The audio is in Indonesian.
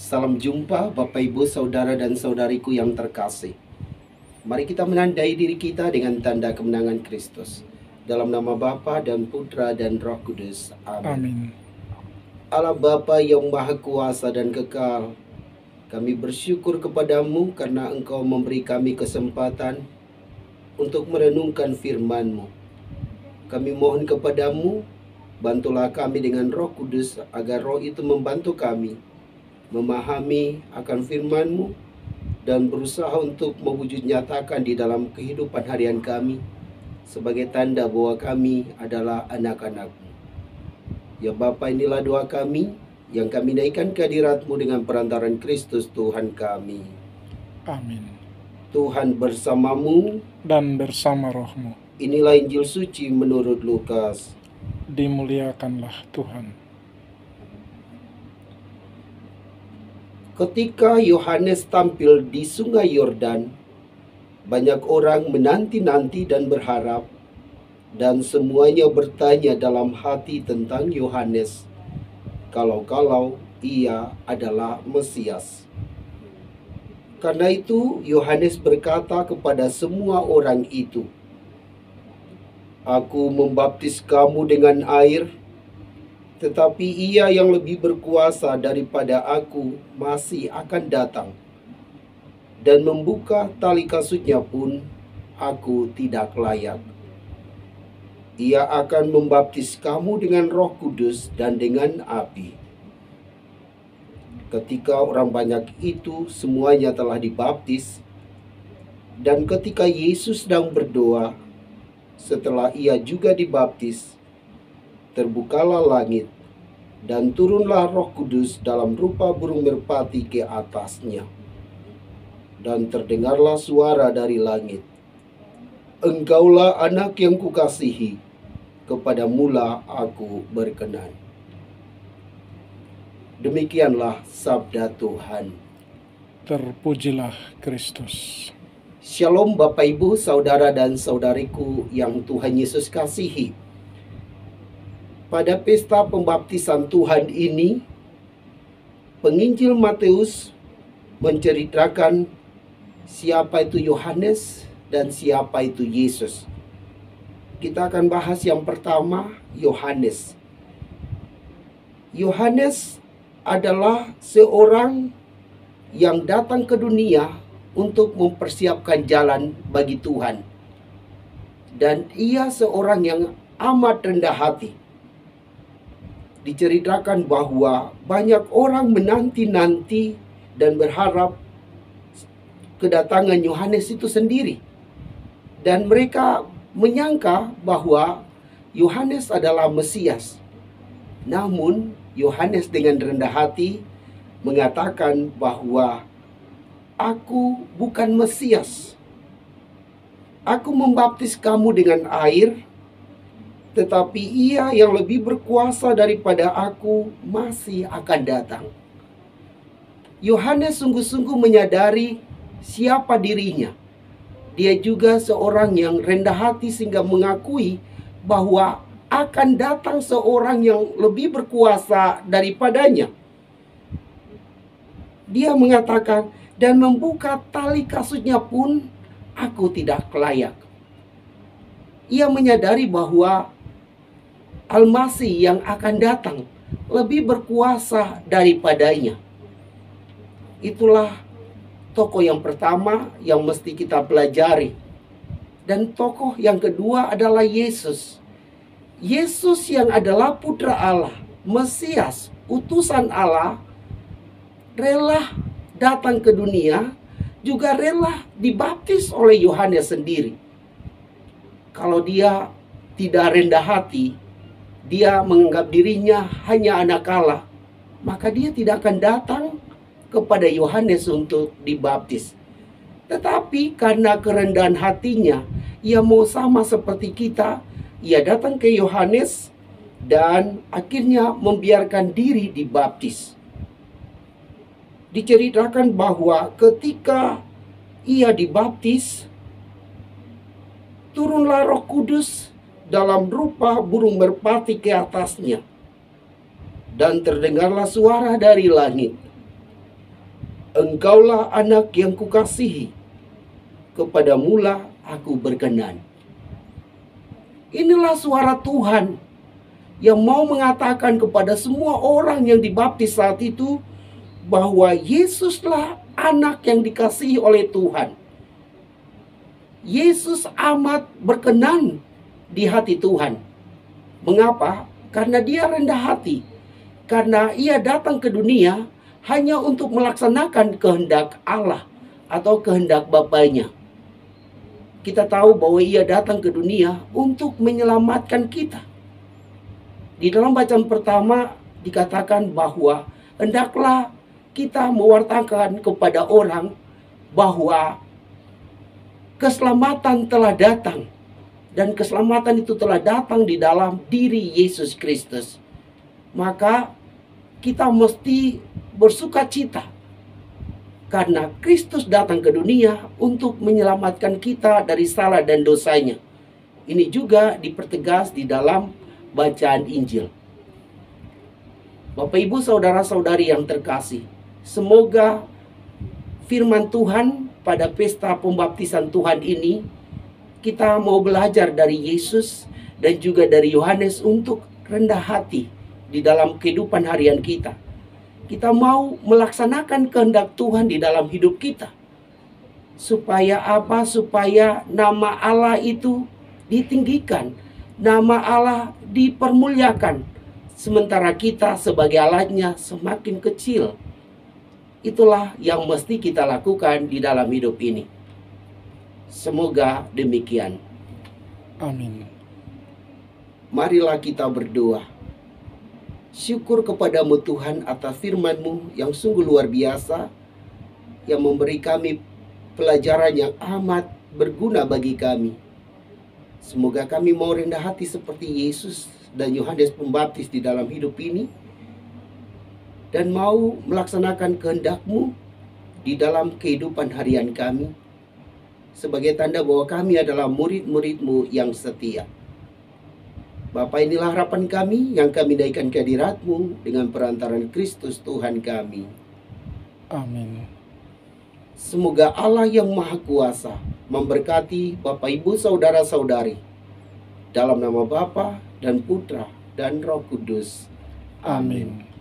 Salam jumpa Bapak Ibu Saudara dan Saudariku yang terkasih. Mari kita menandai diri kita dengan tanda kemenangan Kristus. Dalam nama Bapa dan Putra dan Roh Kudus. Amin. Amin. Allah Bapa yang Maha Kuasa dan Kekal, kami bersyukur kepadamu karena Engkau memberi kami kesempatan untuk merenungkan firman-Mu. Kami mohon kepadamu, bantulah kami dengan Roh Kudus agar Roh itu membantu kami memahami akan firman-Mu dan berusaha untuk mewujud nyatakan di dalam kehidupan harian kami sebagai tanda bahwa kami adalah anak-anak-Mu. Ya Bapa, inilah doa kami yang kami naikkan ke hadirat-Mu dengan perantaran Kristus Tuhan kami. Amin. Tuhan bersamamu Dan bersama rohmu. Inilah Injil suci menurut Lukas. Dimuliakanlah Tuhan. Ketika Yohanes tampil di Sungai Yordan, banyak orang menanti-nanti dan berharap, dan semuanya bertanya dalam hati tentang Yohanes, kalau-kalau ia adalah Mesias. Karena itu Yohanes berkata kepada semua orang itu, "Aku membaptis kamu dengan air, tetapi ia yang lebih berkuasa daripada aku masih akan datang. Dan membuka tali kasutnya pun aku tidak layak. Ia akan membaptis kamu dengan Roh Kudus dan dengan api." Ketika orang banyak itu semuanya telah dibaptis, dan ketika Yesus sedang berdoa, setelah ia juga dibaptis, terbukalah langit, dan turunlah Roh Kudus dalam rupa burung merpati ke atasnya. Dan terdengarlah suara dari langit, "Engkaulah anak yang kukasihi, kepadamulah aku berkenan." Demikianlah sabda Tuhan. Terpujilah Kristus. Shalom Bapak Ibu, Saudara dan Saudariku yang Tuhan Yesus kasihi. Pada pesta pembaptisan Tuhan ini, penginjil Matius menceritakan siapa itu Yohanes dan siapa itu Yesus. Kita akan bahas yang pertama, Yohanes. Yohanes adalah seorang yang datang ke dunia untuk mempersiapkan jalan bagi Tuhan. Dan ia seorang yang amat rendah hati. Diceritakan bahwa banyak orang menanti-nanti dan berharap kedatangan Yohanes itu sendiri. Dan mereka menyangka bahwa Yohanes adalah Mesias. Namun Yohanes dengan rendah hati mengatakan bahwa aku bukan Mesias. Aku membaptis kamu dengan air, tetapi ia yang lebih berkuasa daripada aku masih akan datang. Yohanes sungguh-sungguh menyadari siapa dirinya. Dia juga seorang yang rendah hati sehingga mengakui bahwa akan datang seorang yang lebih berkuasa daripadanya. Dia mengatakan, "Dan membuka tali kasutnya pun aku tidak layak." Ia menyadari bahwa Al-Masih yang akan datang lebih berkuasa daripadanya. Itulah tokoh yang pertama yang mesti kita pelajari. Dan tokoh yang kedua adalah Yesus. Yesus yang adalah putra Allah, Mesias, utusan Allah, rela datang ke dunia, juga rela dibaptis oleh Yohanes sendiri. Kalau dia tidak rendah hati, dia menganggap dirinya hanya anak Allah, maka dia tidak akan datang kepada Yohanes untuk dibaptis. Tetapi karena kerendahan hatinya, ia mau sama seperti kita, ia datang ke Yohanes dan akhirnya membiarkan diri dibaptis. Diceritakan bahwa ketika ia dibaptis, turunlah Roh Kudus dalam rupa burung merpati ke atasnya. Dan terdengarlah suara dari langit, Engkaulah anak yang kukasihi, kepadamulah aku berkenan. Inilah suara Tuhan yang mau mengatakan kepada semua orang yang dibaptis saat itu bahwa Yesuslah anak yang dikasihi oleh Tuhan. Yesus amat berkenan di hati Tuhan. Mengapa? Karena dia rendah hati. Karena ia datang ke dunia hanya untuk melaksanakan kehendak Allah atau kehendak Bapanya. Kita tahu bahwa ia datang ke dunia untuk menyelamatkan kita. Di dalam bacaan pertama dikatakan bahwa hendaklah kita mewartakan kepada orang bahwa keselamatan telah datang. Dan keselamatan itu telah datang di dalam diri Yesus Kristus. Maka kita mesti bersuka cita karena Kristus datang ke dunia untuk menyelamatkan kita dari salah dan dosanya. Ini juga dipertegas di dalam bacaan Injil. Bapak, Ibu, saudara-saudari yang terkasih, semoga firman Tuhan pada pesta pembaptisan Tuhan ini, kita mau belajar dari Yesus dan juga dari Yohanes untuk rendah hati di dalam kehidupan harian kita. Kita mau melaksanakan kehendak Tuhan di dalam hidup kita. Supaya apa? Supaya nama Allah itu ditinggikan, nama Allah dipermuliakan, sementara kita sebagai Allahnya semakin kecil. Itulah yang mesti kita lakukan di dalam hidup ini. Semoga demikian. Amin. Marilah kita berdoa. Syukur kepadamu Tuhan atas firman-Mu yang sungguh luar biasa, yang memberi kami pelajaran yang amat berguna bagi kami. Semoga kami mau rendah hati seperti Yesus dan Yohanes Pembaptis di dalam hidup ini, dan mau melaksanakan kehendak-Mu di dalam kehidupan harian kami, sebagai tanda bahwa kami adalah murid-murid-Mu yang setia. Bapa, inilah harapan kami yang kami naikkan ke hadirat-Mu dengan perantaran Kristus Tuhan kami. Amin. Semoga Allah yang Maha Kuasa memberkati Bapak, Ibu, saudara-saudari, dalam nama Bapa dan Putra dan Roh Kudus. Amin.